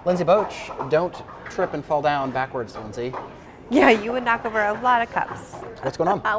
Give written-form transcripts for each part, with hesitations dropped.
Lindsey Boetsch, don't trip and fall down backwards, Lindsey. Yeah, you would knock over a lot of cups. What's going on? A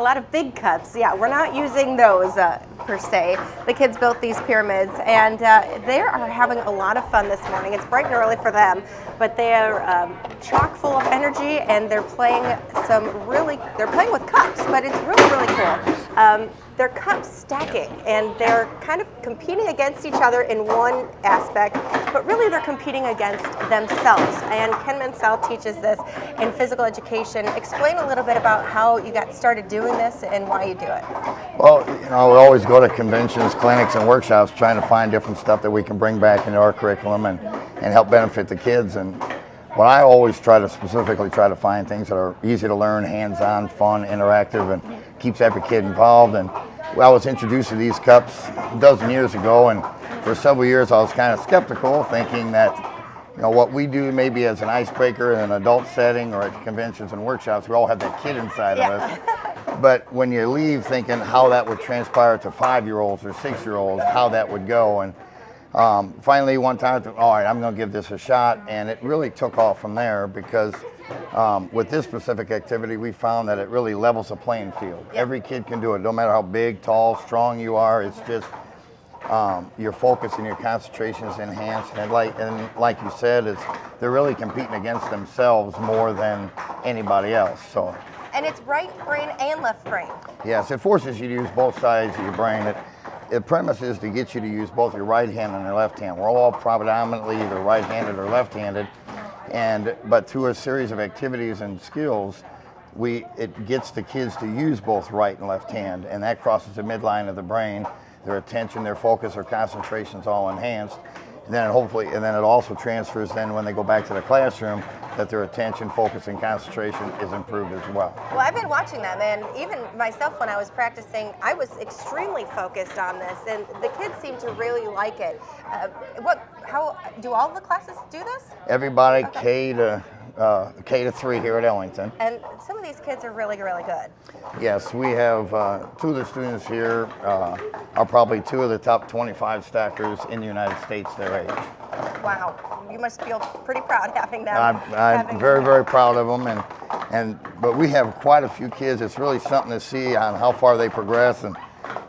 lot of big cups. Yeah, we're not using those per se. The kids built these pyramids, and they are having a lot of fun this morning. It's bright and early for them, but they are chock full of energy, and they're playing with cups, but it's really cool. They're cup stacking, and they're kind of competing against each other in one aspect, but really they're competing against themselves. And Ken Mansell teaches this in physical education. Explain a little bit about how you got started doing this and why you do it. Well, we always go to conventions, clinics, and workshops trying to find different stuff that we can bring back into our curriculum and help benefit the kids. And what I always specifically try to find things that are easy to learn, hands-on, fun, interactive, and keeps every kid involved. And I was introduced to these cups a dozen years ago, and for several years I was kind of skeptical, thinking that what we do maybe as an icebreaker in an adult setting or at conventions and workshops, we all have that kid inside of us. But when you leave thinking how that would transpire to 5-year-olds or 6-year-olds, how that would go. And finally one time I thought, all right, I'm going to give this a shot, and it really took off from there because with this specific activity we found that it really levels the playing field. Every kid can do it, no matter how big, tall, strong you are. It's just your focus and your concentration is enhanced, and like you said, they're really competing against themselves more than anybody else. So. And it's right brain and left brain. Yes, it forces you to use both sides of your brain. The premise is to get you to use both your right hand and your left hand. We're all predominantly either right-handed or left-handed, but through a series of activities and skills, it gets the kids to use both right and left hand, and that crosses the midline of the brain. Their attention, their focus, their concentration is all enhanced. And then it also transfers then when they go back to the classroom that their attention, focus, and concentration is improved as well. Well, I've been watching them, and even myself when I was practicing, I was extremely focused on this, and the kids seem to really like it. How do all the classes do this? Everybody, okay. K to 3 here at Ellington. And some of these kids are really good. Yes, we have 2 of the students here are probably 2 of the top 25 stackers in the United States their age. Wow, you must feel pretty proud having them. I'm very proud of them, but we have quite a few kids. It's really something to see on how far they progress, and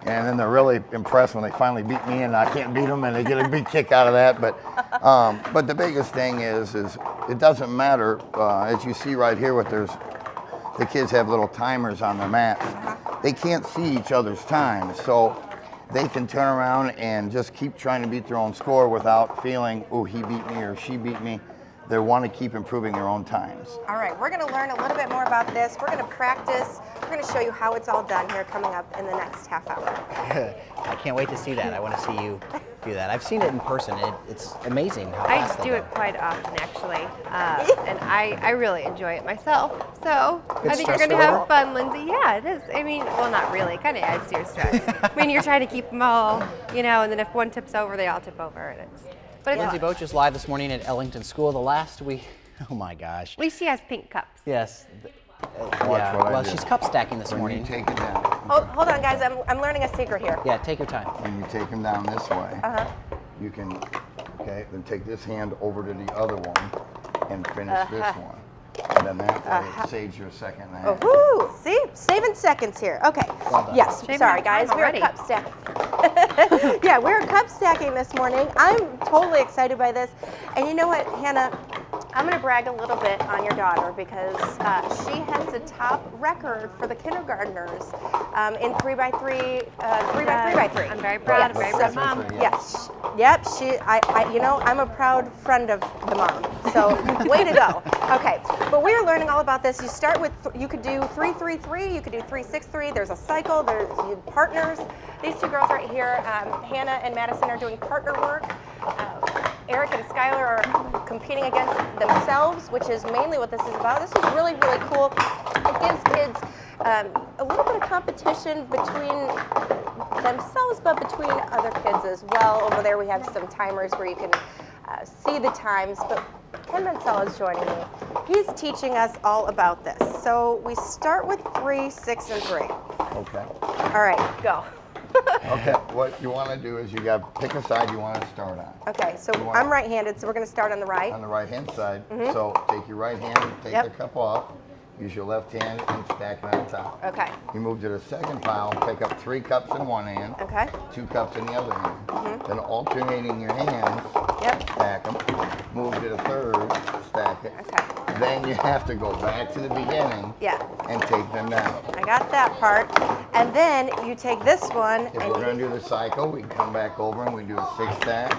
then they're really impressed when they finally beat me, and I can't beat them, and they get a big kick out of that. But the biggest thing is it doesn't matter. As you see right here, the kids have little timers on their mats. They can't see each other's times, so they can turn around and just keep trying to beat their own score without feeling, oh, he beat me or she beat me. They want to keep improving their own times. All right, we're going to learn a little bit more about this. We're going to practice. We're going to show you how it's all done here coming up in the next half hour. I can't wait to see that. I want to see you do that. I've seen it in person. It's amazing how fast I do it quite often, actually, and I really enjoy it myself. So I think you're going to have fun, Lindsey. Yeah, it is. I mean, well, not really. It kind of adds to your stress. I mean, you're trying to keep them all, and then if one tips over, they all tip over, and it's. But Lindsey Boetsch is live this morning at Ellington School. The last week, oh my gosh. At least she has pink cups. Yes. Well, she's cup stacking this morning. You take it down. Hold on, guys. I'm learning a secret here. Yeah, take your time. When you take them down this way, you can, then take this hand over to the other one and finish this one. And then that way it saves you a second and a half. Ooh, see? Saving seconds here. Okay. Well yes, sorry guys. We're cup stacking. Yeah, we're cup stacking this morning. I'm totally excited by this. And you know what, Hannah? I'm going to brag a little bit on your daughter because she has the top record for the kindergartners in 3x3, 3x3x3. I'm very proud. I'm very proud, Mom. Yes. Yep. I'm a proud friend of the mom. So way to go. Okay. But we are learning all about this. You start with, you could do 3-3-3, you could do 3-6-3. There's a cycle. There's partners. These 2 girls right here, Hannah and Madison, are doing partner work. Eric and Skylar are competing against themselves, which is mainly what this is about. This is really cool. It gives kids a little bit of competition between themselves, but between other kids as well. Over there we have some timers where you can see the times, but Ken Mansell is joining me. He's teaching us all about this. So we start with 3, 6, and 3. Okay. All right, go. Okay, what you want to do is you got to pick a side you want to start on. Okay, so You want- I'm right-handed, so we're going to start on the right. On the right-hand side. So take your right hand, take Yep. the cup off, use your left hand and stack it on top. Okay. You move to the second pile, pick up 3 cups in one hand, Okay. 2 cups in the other hand. Then alternating your hands, Yep. stack them. Move to the third, stack it. Okay. Then you have to go back to the beginning Yeah. and take them down. I got that part. And then you take this one If and we're going to do the cycle, we can come back over and we do a 6 stack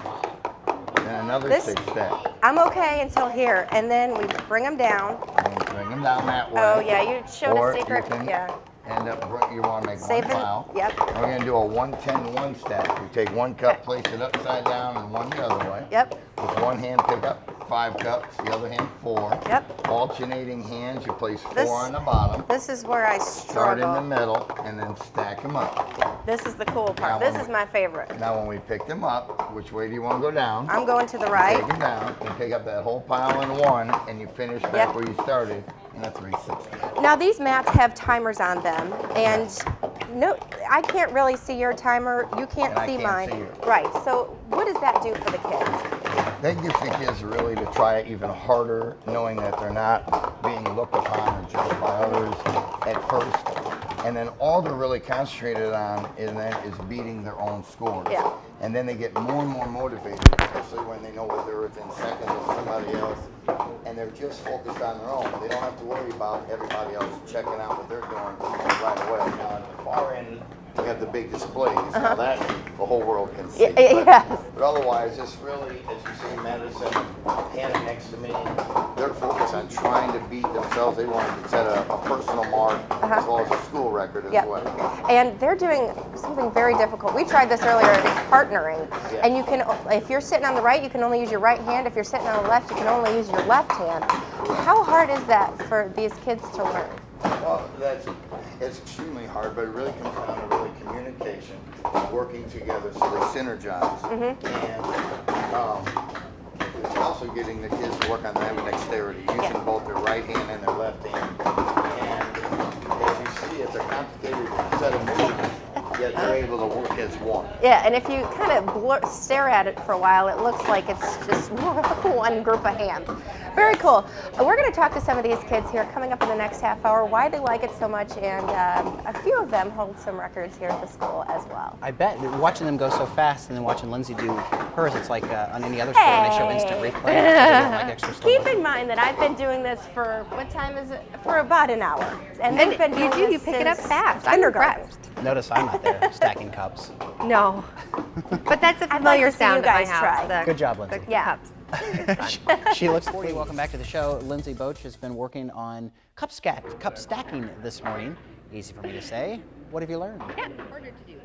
and another This- 6 stack. I'm okay until here, and then we bring them down. And we bring them down that way. Oh yeah, you showed Or a secret. you can Yeah. end up, you want to make Saving- one pile. yep. And we're going to do a 1-10-1 stack. We take 1 cup, place it upside down, and 1 the other way. Yep. With one hand, pick up 5 cups, the other hand 4. Yep. Alternating hands, you place 4 This- on the bottom. This is where I Start in the struggle. middle, and then stack them up. This is the cool part. Now This when is we- my favorite. Now when we pick them up, which way do you want to go down? I'm going to the right. Take them down, and pick up that whole pile in one, and you finish back Yep. where you started in a 360. Now these mats have timers on them, and no, I can't really see your timer. You can't And I see can't mine. see yours. Right. So what does that do for the kids? That gives the kids really to try it even harder, knowing that they're not being looked upon or judged by others at first. And then all they're really concentrated on is beating their own scores. Yeah. And then they get more and more motivated, especially when they know that they're within seconds of somebody else, and they're just focused on their own. They don't have to worry about everybody else checking out what they're doing right away. Now at the far end, we have the big displays. Now that the whole world can see. Yes. But otherwise, it's really, as you see, Madison, Hannah next to me, they're focused on trying to beat themselves. They want to set a personal mark as well as a school record as Yep. well. And they're doing something very difficult. We tried this earlier. It's partnering. Yeah. And you can, if you're sitting on the right, you can only use your right hand. If you're sitting on the left, you can only use your left hand. How hard is that for these kids to learn? Well, it's extremely hard, but it really comes down to really communication, working together so they synergize. And it's also getting the kids to work on their dexterity, using both their right hand and their left hand. And as you see, it's a complicated set of moves, yet they're able to work as one. Yeah, and if you kind of stare at it for a while, it looks like it's just one group of hands. Very cool. We're going to talk to some of these kids here coming up in the next half hour, why they like it so much, and a few of them hold some records here at the school as well. I bet watching them go so fast and then watching Lindsay do hers, it's like on any other sport when they show instant replay. They don't like extra slow Keep motion. in mind that I've been doing this for, what time is it? For about an hour. And they've been doing this you pick it up since fast. I'm kindergarten. impressed. Notice I'm not there stacking cups. No. But that's a I'd like familiar to see sound you at my guys house. try. The, Good job, Lindsay. the Yeah. cups. She looks 40. Welcome back to the show. Lindsey Boetsch has been working on cup stacking this morning. Easy for me to say. What have you learned? Yeah, harder to do.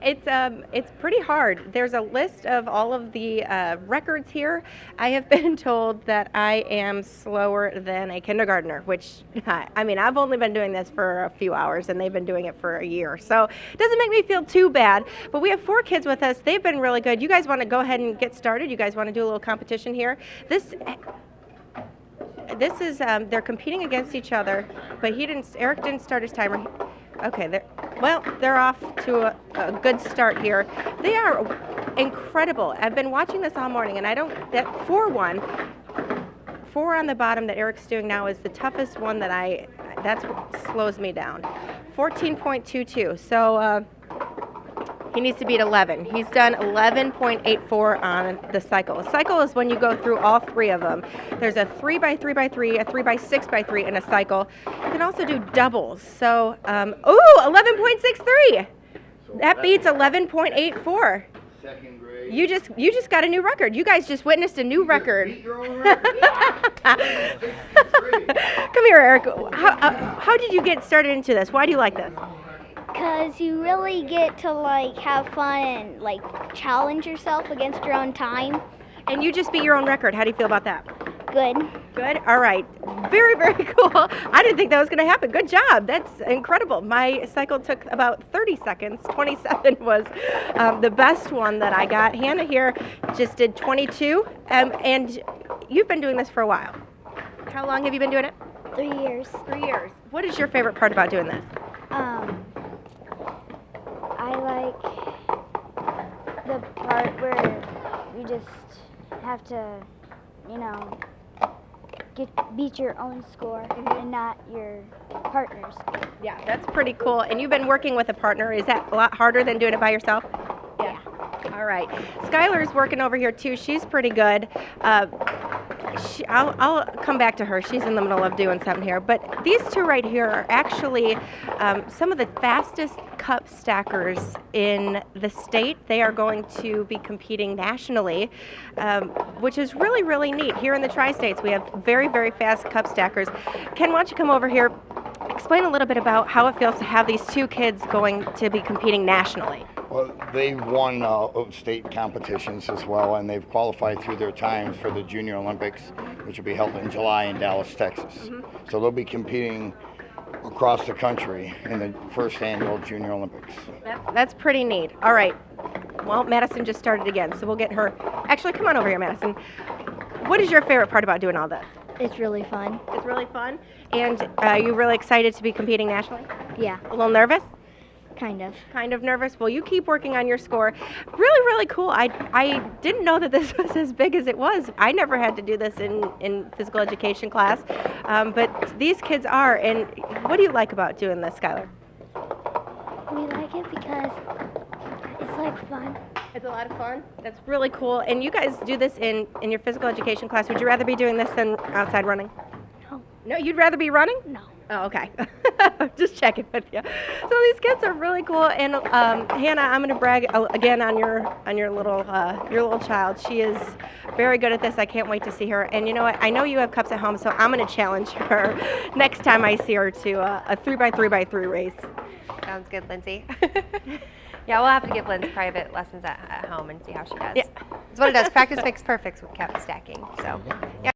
It's pretty hard. There's a list of all of the records here. I have been told that I am slower than a kindergartner, which, I mean, I've only been doing this for a few hours and they've been doing it for a year. So it doesn't make me feel too bad, but we have 4 kids with us. They've been really good. You guys want to go ahead and get started? You guys want to do a little competition here? This is, they're competing against each other, but Eric didn't start his timer. Okay, they're off to a good start here. They are incredible. I've been watching this all morning, and that 4-1, 4 on the bottom that Eric's doing now is the toughest one that's what slows me down. 14.22, so he needs to beat 11. He's done 11.84 on the cycle. A cycle is when you go through all 3 of them. There's a 3x3x3, a 3x6x3, and a cycle. You can also do doubles. So, 11.63. That beats 11.84. Second grade. You just got a new record. You guys just witnessed a new record. Beat your own record. Come here, Eric. How did you get started into this? Why do you like this? Because you really get to like have fun and like challenge yourself against your own time. And you just beat your own record. How do you feel about that? Good. Good. All right. Very, very cool. I didn't think that was going to happen. Good job. That's incredible. My cycle took about 30 seconds. 27 was the best one that I got. Hannah here just did 22. And you've been doing this for a while. How long have you been doing it? 3 years. 3 years. What is your favorite part about doing this? part where you just have to, you know, beat your own score and not your partner's score. Yeah, that's pretty cool. And you've been working with a partner. Is that a lot harder than doing it by yourself? Yeah. All right. Skylar's working over here too. She's pretty good. I'll come back to her. She's in the middle of doing something here. But these two right here are actually some of the fastest cup stackers in the state. They are going to be competing nationally, which is really, really neat. Here in the Tri-States, we have very, very fast cup stackers. Ken, why don't you come over here? Explain a little bit about how it feels to have these two kids going to be competing nationally. Well, they've won state competitions as well, and they've qualified through their times for the Junior Olympics, which will be held in July in Dallas, Texas. So they'll be competing across the country in the first annual Junior Olympics. That's pretty neat. All right. Well, Madison just started again, so we'll get her. Actually, come on over here, Madison. What is your favorite part about doing all this? It's really fun. It's really fun. And are you really excited to be competing nationally? Yeah, A little nervous? kind of. Kind of nervous? Well, you keep working on your score. Really, really cool. I didn't know that this was as big as it was. I never had to do this in physical education class, but these kids are. And what do you like about doing this, Skylar? We like it because it's like fun. It's a lot of fun. That's really cool. And you guys do this in your physical education class. Would you rather be doing this than outside running? No. No, you'd rather be running? No. Oh, okay. Just checking with you. So these kids are really cool. And Hannah, I'm going to brag again on your little child. She is very good at this. I can't wait to see her. And you know what? I know you have cups at home, so I'm going to challenge her next time I see her to a 3x3x3 race. Sounds good, Lindsay. Yeah, we'll have to give Lindsay private lessons at home and see how she does. Yeah. That's what it does. Practice makes perfect with cup stacking. So, yeah.